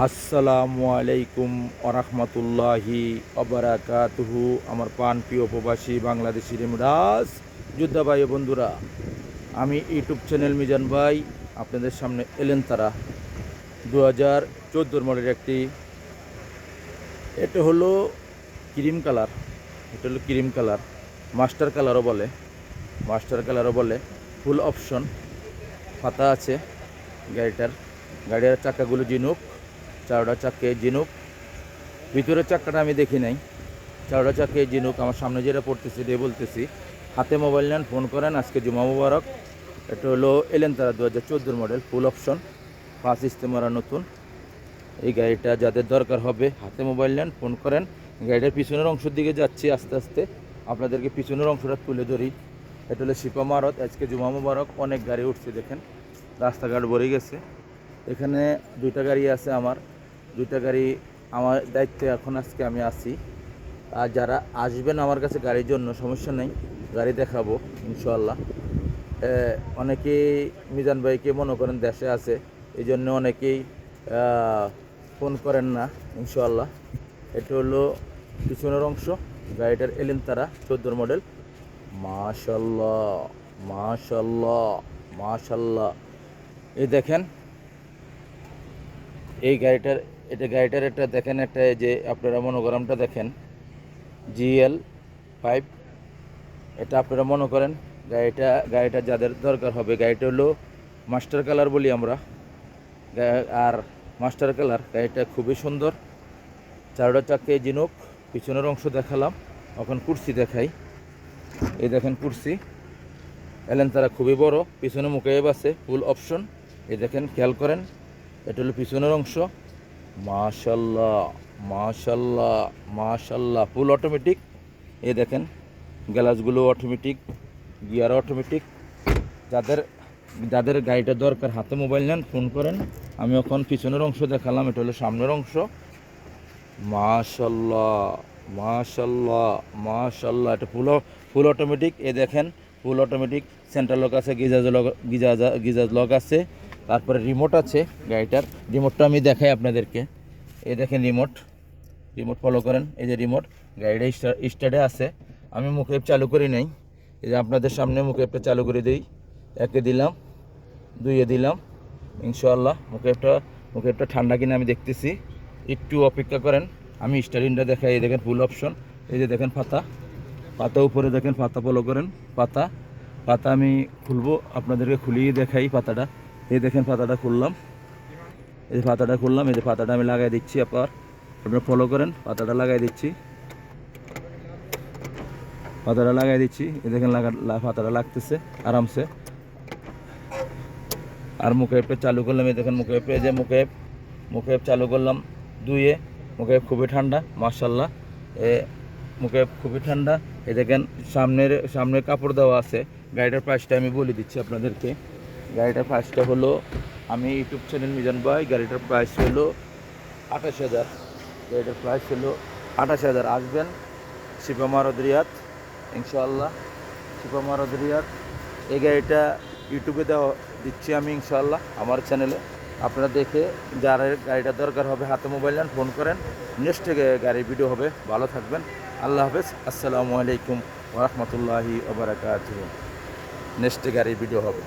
আসসালামু আলাইকুম ওরহমতুল্লাহি অবরাকাতুহু। আমার প্রিয় প্রবাসী বাংলাদেশি রেমুডাস যোদ্ধা ভাই ও বন্ধুরা, আমি ইউটিউব চ্যানেল মিজান ভাই আপনাদের সামনে এলেন তারা 2014 মডেলের একটি, এটা হলো ক্রিম কালার, মাস্টার কালারও বলে, ফুল অপশন পাতা আছে গাড়ির চাকাগুলো জিনুক, চারোটা চাকে জিনুক। ভিতরের চাকাটা আমি দেখি নাই, চারোটা চাকে জিনুক। আমার সামনে যেটা পড়তেছি দিয়ে বলতেছি, হাতে মোবাইল নেন, ফোন করেন। আজকে জুমা মুবারক। এটা হলো এলেনতারা 2014 মডেল, ফুল অপশন, 5 ইস্তেমারা নতুন। এই গাড়িটা যাদের দরকার হবে হাতে মোবাইল নেন, ফোন করেন। গাড়িটার পিছনের অংশের দিকে যাচ্ছি আস্তে আস্তে, আপনাদেরকে পিছনের অংশটা তুলে ধরি। এটা হলো শিপা মারত। আজকে জুমা মুবারক, অনেক গাড়ি উঠছে দেখেন, রাস্তাঘাট ভরে গেছে। এখানে দুইটা গাড়ি আছে আমার, দুইটা গাড়ি আমার দায়িত্বে এখন আজকে আমি আছি। আর যারা আসবেন আমার কাছে গাড়ির জন্য, সমস্যা নেই, গাড়ি দেখাবো ইনশাল্লাহ। অনেকেই মিজান ভাইকে মনে করেন দেশে আছে, এই জন্য অনেকেই ফোন করেন না ইনশাল্লাহ। এটা হলো পিছনের অংশ গাড়িটার, এলেনতারা 14 মডেল। মাশাল্লাহ মাশাল্লাহ মাশাল্লাহ। এই দেখেন এই গাড়িটার, এটা দেখেন, একটা যে আপনারা মনোগ্রামটা দেখেন, GL5। এটা আপনারা মনে করেন গাড়িটা যাদের দরকার হবে, গাড়িটা হলো মাস্টার কালার বলি আমরা, আর মাস্টার কালার। গাড়িটা খুবই সুন্দর, চারোটা চাকে জিনুক। পিছনের অংশ দেখালাম, এখন কুরসি দেখাই। এই দেখেন কুরসি, এলেনতারা খুবই বড়, পিছনে মুকেব আছে, ফুল অপশন। এই দেখেন, খেয়াল করেন, এটা হলো পিছনের অংশ। মাশাল্লাহ মাশাল্লাহ মাশাল্লাহ, ফুল অটোমেটিক। এই দেখেন গ্লাসগুলো অটোমেটিক, গিয়ার অটোমেটিক। যাদের গাড়িটা দরকার হাতে মোবাইল নেন, ফোন করেন। আমি এখন পিছনের অংশ দেখালাম, এটা হলো সামনের অংশ। মাশাল্লাহ মাশাল্লাহ মাশাল্লাহ, এটা ফুল অটোমেটিক। এ দেখেন ফুল অটোমেটিক, সেন্টার লক আছে, গিজাজ লক আছে, তারপরে রিমোট আছে। গাড়িটার রিমোটটা আমি দেখাই আপনাদেরকে। এই দেখেন রিমোট ফলো করেন, এই যে রিমোট। গাড়িটা স্টার্টে আছে, আমি মুকেব চালু করি নাই। এই যে আপনাদের সামনে মুকেবটা চালু করে দিই। একে দিলাম, দুইয়ে দিলাম, ইনশাআল্লাহ। মুকেবটা ঠান্ডা কিনা আমি দেখতেছি, একটু অপেক্ষা করেন। আমি স্টারিংটা দেখাই। এই দেখেন ফুল অপশন। এই যে দেখেন পাতা উপরে দেখেন, পাতা ফলো করেন। পাতা আমি খুলবো, আপনাদেরকে খুলিয়ে দেখাই পাতাটা। এই দেখেন পাতাটা খুললাম, এই পাতাটা খুললাম। এই যে পাতাটা আমি লাগাই দিচ্ছি, আপনারা ফলো করেন। পাতাটা লাগাই দিচ্ছি, এই দেখেন পাতাটা লাগতেছে আরামসে। আর মুকেবটা চালু করলাম, এই দেখেন মুকেব, এই যে মুকেব চালু করলাম দুইয়ে। মুকেব খুবই ঠান্ডা মাশাল্লাহ, মুকেব খুবই ঠান্ডা। এই দেখেন সামনের কাপড় দেওয়া আছে। গাড়িটার প্রাইসটা আমি বলে দিচ্ছি আপনাদেরকে। গাড়িটার প্রাইসটা হলো, আমি ইউটিউব চ্যানেল মিজান ভাই, গাড়িটার প্রাইস হলো 28,000। গাড়িটার প্রাইস হলো 28,000। আসবেন শিপা মারত রিয়াদ ইনশাআল্লাহ, শিপা মারত রিয়াদ। এই গাড়িটা ইউটিউবে দিচ্ছি আমি ইনশাআল্লাহ, আমার চ্যানেলে। আপনারা দেখে যারা গাড়িটা দরকার হবে হাতে মোবাইল নেন, ফোন করেন। নেক্সট গাড়ির ভিডিও হবে। ভালো থাকবেন, আল্লাহ হাফেজ, আসসালামু আলাইকুম ওরহমতুল্লাহি ওবরাকাতুহু। নেক্সট গাড়ির ভিডিও হবে।